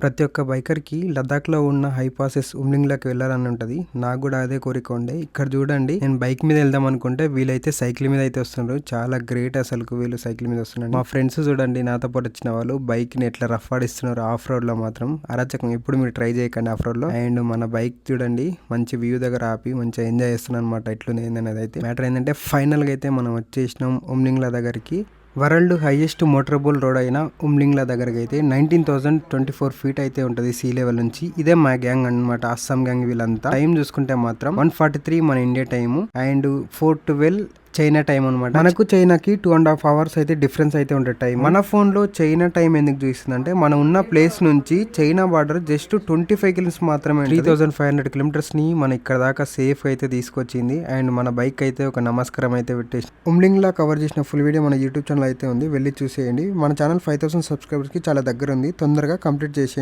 ప్రతి ఒక్క బైకర్‌కి లద్దాఖ్‌లో ఉన్న హై పాసెస్ ఉమ్లింగ్‌లోకి వెళ్ళాలని ఉంటది. నాకు గూడా అదే కోరిక ఉండే. ఇక్కడ చూడండి నేను బైక్ మీద వెళ్దాం అనుకుంటే వీళ్ళైతే సైకిల్ మీద అయితే వస్తున్నారు. చాలా గ్రేట్ అసలుకు వీళ్ళు సైకిల్ మీద వస్తున్నారు. మా ఫ్రెండ్స్ చూడండి నాతో పాటు వచ్చిన వాళ్ళు బైక్‌ని ఎట్లా రఫ్ ఆడిస్తున్నారు ఆఫ్ రోడ్‌లో మాత్రం అరాచకం. ఎప్పుడు మీరు ట్రై చేయకండి ఆఫ్ రోడ్‌లో. అండ్ మన బైక్ చూడండి మంచి వ్యూ దగ్గర ఆపి మంచిగా ఎంజాయ్ చేస్తున్నాను అనమాట. ఎట్లుంది ఏందనేది అయితే మ్యాటర్ ఏంటంటే ఫైనల్‌గా అయితే మనం వచ్చేసినాం ఉమ్లింగ్‌ల దగ్గరికి. వరల్డ్ హైయెస్ట్ మోటరబుల్ రోడ్ అయిన ఉమ్లింగ్ల దగ్గరకి అయితే 19,024 ఫీట్ అయితే ఉంటుంది సీ లెవెల్ నుంచి. ఇదే మా గ్యాంగ్ అన్నమాట, అస్సాం గ్యాంగ్. వీళ్ళంతా టైం చూసుకుంటే మాత్రం 1:43 మన India time and 4:12 China time అనమాట. మనకు చైనాకి 2.5 hours అయితే డిఫరెన్స్ అయితే ఉంటుంది టైం. మన ఫోన్ లో చైనా టైం ఎందుకు చూపిస్తుంది అంటే మనం ఉన్న ప్లేస్ నుంచి చైనా బార్డర్ జస్ట్ 25 కిలోమీటర్స్ మాత్రమే. 3,500 కిలోమీటర్స్ ని మన ఇక్కడ దాకా సేఫ్ అయితే తీసుకొచ్చింది. అండ్ మన బైక్ అయితే ఒక నమస్కారం అయితే పెట్టేసి ఉమ్లింగ్ లా కవర్ చేసిన ఫుల్ వీడియో మన యూట్యూబ్ ఛానల్ అయితే ఉంది, వెళ్ళి చూసేయండి. మన ఛానల్ 5,000 సబ్స్క్రైబర్స్ కి చాలా దగ్గర ఉంది, తొందరగా కంప్లీట్ చేసేయండి.